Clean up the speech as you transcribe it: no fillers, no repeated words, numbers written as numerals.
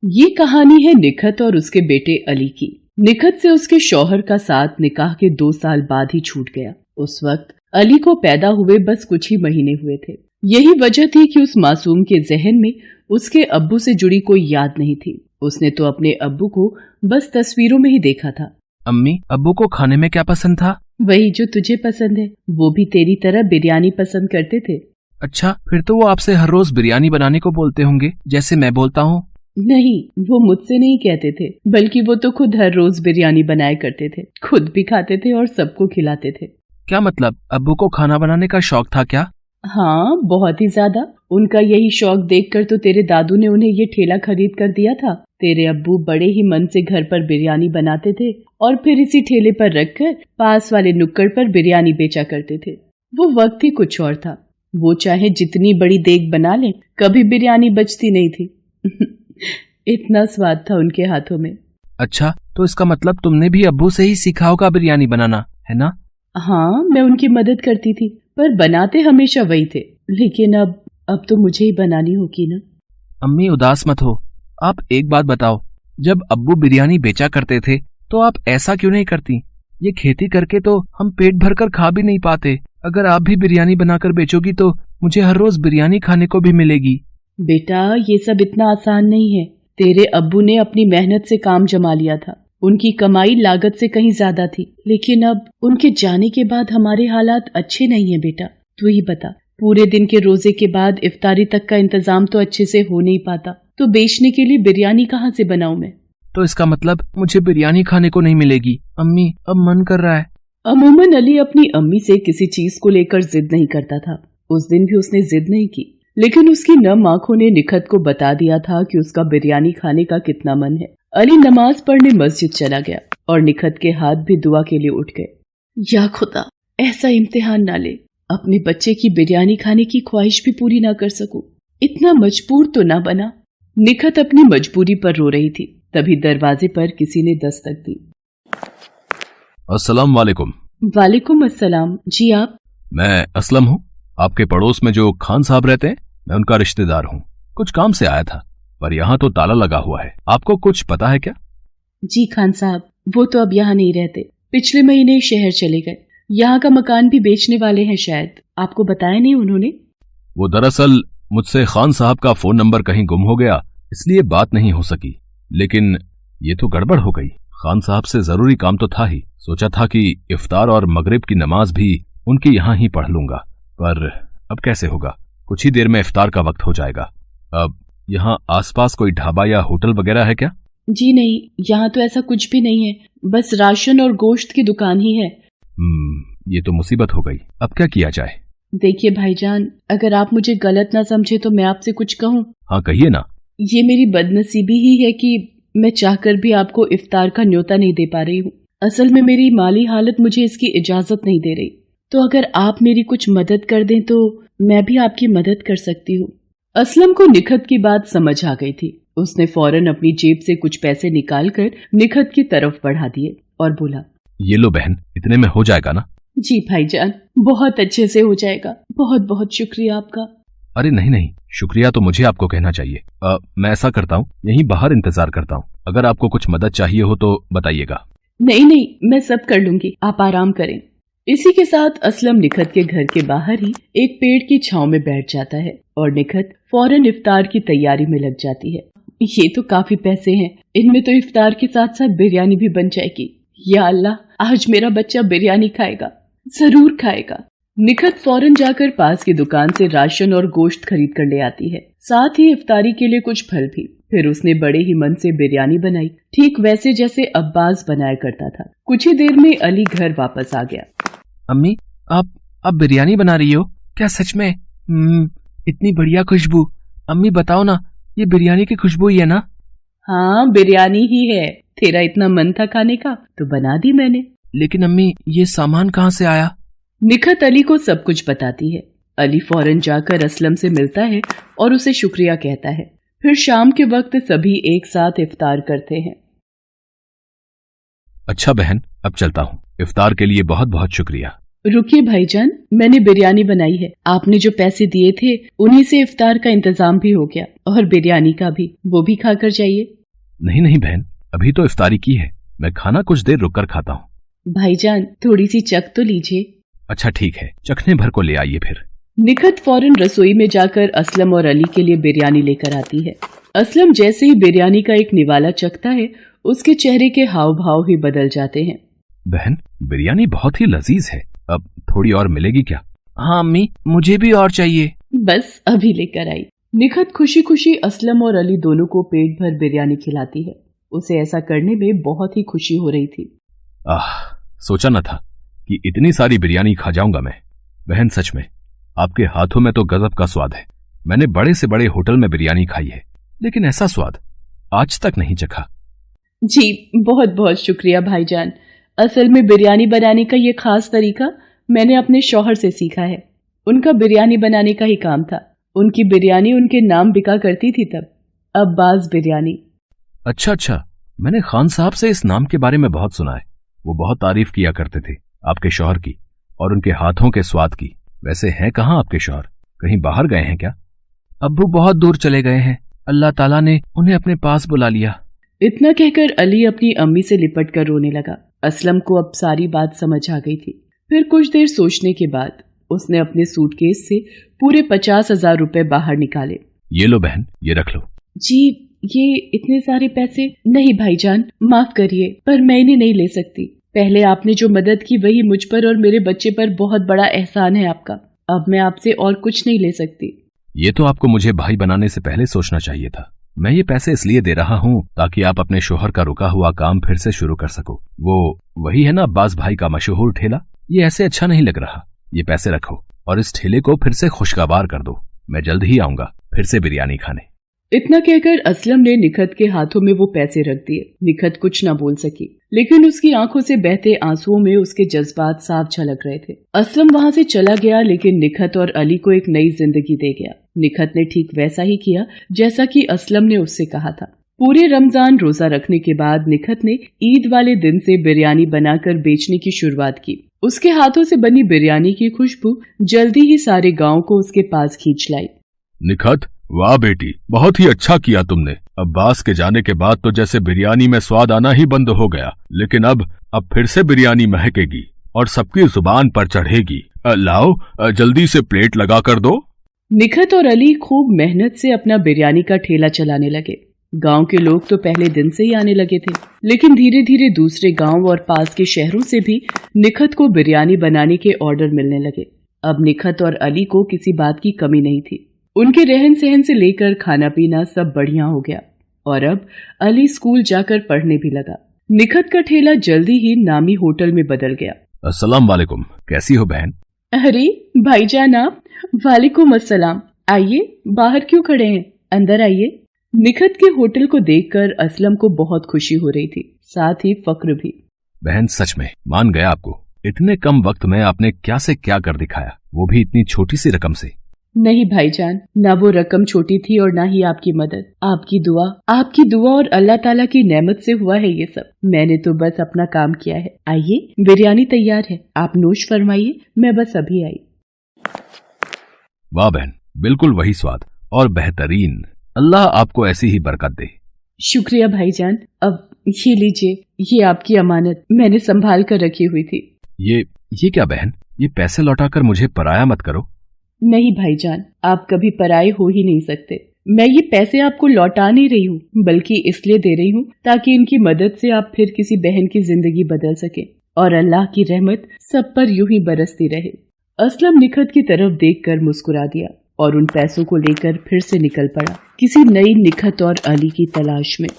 ये कहानी है निखत और उसके बेटे अली की। निखत से उसके शौहर का साथ निकाह के 2 साल बाद ही छूट गया। उस वक्त अली को पैदा हुए बस कुछ ही महीने हुए थे। यही वजह थी कि उस मासूम के जहन में उसके अब्बू से जुड़ी कोई याद नहीं थी। उसने तो अपने अब्बू को बस तस्वीरों में ही देखा था। अम्मी, अब्बू को खाने में क्या पसंद था? वही जो तुझे पसंद है। वो भी तेरी तरह बिरयानी पसंद करते थे। अच्छा, फिर तो वो आपसे हर रोज बिरयानी बनाने को बोलते होंगे, जैसे मैं बोलता हूँ। नहीं, वो मुझसे नहीं कहते थे, बल्कि वो तो खुद हर रोज बिरयानी बनाया करते थे, खुद भी खाते थे और सबको खिलाते थे। क्या मतलब, अब्बू को खाना बनाने का शौक था क्या? हाँ, बहुत ही ज्यादा। उनका यही शौक देखकर तो तेरे दादू ने उन्हें ये ठेला खरीद कर दिया था। तेरे अब्बू बड़े ही मन से घर पर बिरयानी बनाते थे और फिर इसी ठेले पर रखकर पास वाले नुक्कड़ पर बिरयानी बेचा करते थे। वो वक्त ही कुछ और था। वो चाहे जितनी बड़ी देग बना ले, कभी बिरयानी बचती नहीं थी। इतना स्वाद था उनके हाथों में। अच्छा, तो इसका मतलब तुमने भी अब्बू से ही सीखा होगा बिरयानी बनाना, है ना? हाँ, मैं उनकी मदद करती थी, पर बनाते हमेशा वही थे। लेकिन अब तो मुझे ही बनानी होगी ना। अम्मी, उदास मत हो। आप एक बात बताओ, जब अब्बू बिरयानी बेचा करते थे तो आप ऐसा क्यों नहीं करती? ये खेती करके तो हम पेट भरकर खा भी नहीं पाते। अगर आप भी बिरयानी बनाकर बेचोगी तो मुझे हर रोज बिरयानी खाने को भी मिलेगी। बेटा, ये सब इतना आसान नहीं है। तेरे अब्बू ने अपनी मेहनत से काम जमा लिया था। उनकी कमाई लागत से कहीं ज्यादा थी, लेकिन अब उनके जाने के बाद हमारे हालात अच्छे नहीं है। बेटा, तू ही बता, पूरे दिन के रोजे के बाद इफ्तारी तक का इंतजाम तो अच्छे से हो नहीं पाता, तो बेचने के लिए बिरयानी कहाँ से बनाऊं मैं? तो इसका मतलब मुझे बिरयानी खाने को नहीं मिलेगी। अम्मी, अब मन कर रहा है। अमूमन अली अपनी अम्मी से किसी चीज को लेकर जिद नहीं करता था। उस दिन भी उसने जिद नहीं की, लेकिन उसकी नम आंखों ने निखत को बता दिया था कि उसका बिरयानी खाने का कितना मन है। अली नमाज पढ़ने मस्जिद चला गया और निखत के हाथ भी दुआ के लिए उठ गए। या खुदा, ऐसा इम्तिहान ना ले, अपने बच्चे की बिरयानी खाने की ख्वाहिश भी पूरी ना कर सकूं। इतना मजबूर तो ना बना। निखत अपनी मजबूरी पर रो रही थी, तभी दरवाजे पर किसी ने दस्तक दी। अस्सलाम वालेकुम। वालेकुम अस्सलाम। जी आप? मैं असलम हूँ। आपके पड़ोस में जो खान साहब रहते हैं, मैं उनका रिश्तेदार हूँ। कुछ काम से आया था, पर यहाँ तो ताला लगा हुआ है। आपको कुछ पता है क्या? जी खान साहब, वो तो अब यहाँ नहीं रहते। पिछले महीने शहर चले गए। यहाँ का मकान भी बेचने वाले हैं शायद। आपको बताया नहीं उन्होंने? वो दरअसल मुझसे खान साहब का फोन नंबर कहीं गुम हो गया, इसलिए बात नहीं हो सकी। लेकिन ये तो गड़बड़ हो गई। खान साहब से जरूरी काम तो था ही। सोचा था कि इफ्तार और मगरिब की नमाज भी उनकी यहाँ ही पढ़ लूंगा, पर अब कैसे होगा? कुछ ही देर में इफ्तार का वक्त हो जाएगा। अब यहाँ आसपास कोई ढाबा या होटल वगैरह है क्या? जी नहीं, यहाँ तो ऐसा कुछ भी नहीं है। बस राशन और गोश्त की दुकान ही है। ये तो मुसीबत हो गई। अब क्या किया जाए? देखिए भाईजान, अगर आप मुझे गलत ना समझे तो मैं आपसे कुछ कहूँ? हाँ, कहिए ना। ये मेरी बदनसीबी ही है कि मैं चाहकर भी आपको इफ्तार का न्योता नहीं दे पा रही हूँ। असल में मेरी माली हालत मुझे इसकी इजाजत नहीं दे रही। तो अगर आप मेरी कुछ मदद कर दें तो मैं भी आपकी मदद कर सकती हूँ। असलम को निखत की बात समझ आ गई थी। उसने फौरन अपनी जेब से कुछ पैसे निकालकर निखत की तरफ बढ़ा दिए और बोला, ये लो बहन, इतने में हो जाएगा ना? जी भाईजान, बहुत अच्छे से हो जाएगा। बहुत बहुत शुक्रिया आपका। अरे नहीं नहीं, शुक्रिया तो मुझे आपको कहना चाहिए। मैं ऐसा करता हूँ, यहीं बाहर इंतजार करता हूँ। अगर आपको कुछ मदद चाहिए हो तो बताइएगा। नहीं नहीं, मैं सब कर लूंगी, आप आराम करें। इसी के साथ असलम निखत के घर के बाहर ही एक पेड़ की छांव में बैठ जाता है और निखत फौरन इफ्तार की तैयारी में लग जाती है। ये तो काफी पैसे हैं, इनमें तो इफ्तार के साथ साथ बिरयानी भी बन जाएगी। या अल्लाह, आज मेरा बच्चा बिरयानी खाएगा, जरूर खाएगा। निखत फौरन जाकर पास की दुकान से राशन और गोश्त खरीद कर ले आती है, साथ ही इफ्तारी के लिए कुछ फल भी। फिर उसने बड़े ही मन से बिरयानी बनाई, ठीक वैसे जैसे अब्बास बनाया करता था। कुछ ही देर में अली घर वापस आ गया। अम्मी, आप बिरयानी बना रही हो क्या सच में? इतनी बढ़िया खुशबू। अम्मी बताओ ना, ये बिरयानी की खुशबू ही है ना? हाँ, बिरयानी ही है। तेरा इतना मन था खाने का तो बना दी मैंने। लेकिन अम्मी, ये सामान कहाँ से आया? निखत अली को सब कुछ बताती है। अली फौरन जाकर असलम से मिलता है और उसे शुक्रिया कहता है। फिर शाम के वक्त सभी एक साथ इफ्तार करते हैं। अच्छा बहन, अब चलता हूँ। इफ्तार के लिए बहुत बहुत शुक्रिया। रुकिए भाईजान, मैंने बिरयानी बनाई है। आपने जो पैसे दिए थे उन्हीं से इफ्तार का इंतजाम भी हो गया और बिरयानी का भी, वो भी खाकर जाइए। नहीं नहीं बहन, अभी तो इफ्तारी की है, मैं खाना कुछ देर रुककर खाता हूँ। भाईजान थोड़ी सी चख तो लीजिए। अच्छा ठीक है, चखने भर को ले आइए फिर। निखत फौरन रसोई में जाकर असलम और अली के लिए बिरयानी लेकर आती है। असलम जैसे ही बिरयानी का एक निवाला चखता है, उसके चेहरे के हाव भाव ही बदल जाते हैं। बहन, बिरयानी बहुत ही लजीज है, अब थोड़ी और मिलेगी क्या? हाँ अम्मी, मुझे भी और चाहिए। बस अभी लेकर आई। निखत खुशी खुशी असलम और अली दोनों को पेट भर बिरयानी खिलाती है। उसे ऐसा करने में बहुत ही खुशी हो रही थी। सोचा न था कि इतनी सारी बिरयानी खा जाऊंगा मैं। बहन सच में आपके हाथों में तो गजब का स्वाद है। मैंने बड़े से बड़े होटल में बिरयानी खाई है, लेकिन ऐसा स्वाद आज तक नहीं चखा। जी बहुत बहुत शुक्रिया भाईजान। असल में बिरयानी बनाने का ये खास तरीका मैंने अपने शौहर से सीखा है। उनका बिरयानी बनाने का ही काम था। उनकी बिरयानी उनके नाम बिका करती थी तब, अब्बास बिरयानी। अच्छा, मैंने खान साहब से इस नाम के बारे में बहुत सुना है। वो बहुत तारीफ किया करते थे आपके शौहर की और उनके हाथों के स्वाद की। वैसे हैं कहाँ आपके शौहर? कहीं बाहर गए हैं क्या? अब्बू बहुत दूर चले गए हैं, अल्लाह ताला ने उन्हें अपने पास बुला लिया। इतना कहकर अली अपनी अम्मी से लिपट कर रोने लगा। असलम को अब सारी बात समझ आ गई थी। फिर कुछ देर सोचने के बाद उसने अपने सूटकेस से पूरे 50,000 रुपए बाहर निकाले। ये लो बहन, ये रख लो। जी ये इतने सारे पैसे? नहीं भाईजान, माफ करिए, पर मैं इन्हें नहीं ले सकती। पहले आपने जो मदद की वही मुझ पर और मेरे बच्चे पर बहुत बड़ा एहसान है आपका। अब मैं आपसे और कुछ नहीं ले सकती। ये तो आपको मुझे भाई बनाने से पहले सोचना चाहिए था। मैं ये पैसे इसलिए दे रहा हूँ ताकि आप अपने शोहर का रुका हुआ काम फिर से शुरू कर सको। वो वही है ना अब्बास भाई का मशहूर ठेला? ये ऐसे अच्छा नहीं लग रहा। ये पैसे रखो और इस ठेले को फिर से खुशगवार कर दो। मैं जल्द ही आऊंगा फिर से बिरयानी खाने। इतना कहकर असलम ने निखत के हाथों में वो पैसे रख दिए। निखत कुछ न बोल सकी, लेकिन उसकी आंखों से बहते आंसुओं में उसके जज्बात साफ झलक रहे थे। असलम वहां से चला गया, लेकिन निखत और अली को एक नई जिंदगी दे गया। निखत ने ठीक वैसा ही किया जैसा कि असलम ने उससे कहा था। पूरे रमजान रोजा रखने के बाद निखत ने ईद वाले दिन से बिरयानी बनाकर बेचने की शुरुआत की। उसके हाथों से बनी बिरयानी की खुशबू जल्दी ही सारे गाँव को उसके पास खींच लाई। निखत, वाह बेटी, बहुत ही अच्छा किया तुमने। अब्बास के जाने के बाद तो जैसे बिरयानी में स्वाद आना ही बंद हो गया, लेकिन अब फिर से बिरयानी महकेगी और सबकी जुबान पर चढ़ेगी। लाओ जल्दी से प्लेट लगा कर दो। निखत और अली खूब मेहनत से अपना बिरयानी का ठेला चलाने लगे। गांव के लोग तो पहले दिन से ही आने लगे थे, लेकिन धीरे धीरे दूसरे गांव और पास के शहरों से भी निखत को बिरयानी बनाने के ऑर्डर मिलने लगे। अब निखत और अली को किसी बात की कमी नहीं थी। उनके रहन सहन से लेकर खाना पीना सब बढ़िया हो गया और अब अली स्कूल जाकर पढ़ने भी लगा। निखत का ठेला जल्दी ही नामी होटल में बदल गया। अस्सलाम वालेकुम, कैसी हो बहन? अरे भाईजान आप? वालेकुम अस्सलाम। आइए, बाहर क्यों खड़े हैं, अंदर आइए। निखत के होटल को देखकर असलम को बहुत खुशी हो रही थी, साथ ही फक्र भी। बहन सच में मान गया आपको। इतने कम वक्त में आपने क्या से क्या कर दिखाया, वो भी इतनी छोटी सी रकम से। नहीं भाईजान, ना वो रकम छोटी थी और ना ही आपकी मदद। आपकी दुआ और अल्लाह ताला की नेमत से हुआ है ये सब। मैंने तो बस अपना काम किया है। आइए, बिरयानी तैयार है, आप नोश फरमाइए, मैं बस अभी आई। वाह बहन, बिल्कुल वही स्वाद और बेहतरीन। अल्लाह आपको ऐसी ही बरकत दे। शुक्रिया भाईजान। अब ये लीजिए, ये आपकी अमानत मैंने संभाल कर रखी हुई थी। ये क्या बहन, ये पैसे लौटाकर मुझे पराया मत करो। नहीं भाईजान, आप कभी पराये हो ही नहीं सकते। मैं ये पैसे आपको लौटा नहीं रही हूँ, बल्कि इसलिए दे रही हूँ ताकि इनकी मदद से आप फिर किसी बहन की जिंदगी बदल सके और अल्लाह की रहमत सब पर यूं ही बरसती रहे। असलम निखत की तरफ देखकर मुस्कुरा दिया और उन पैसों को लेकर फिर से निकल पड़ा किसी नई निखत और अली की तलाश में।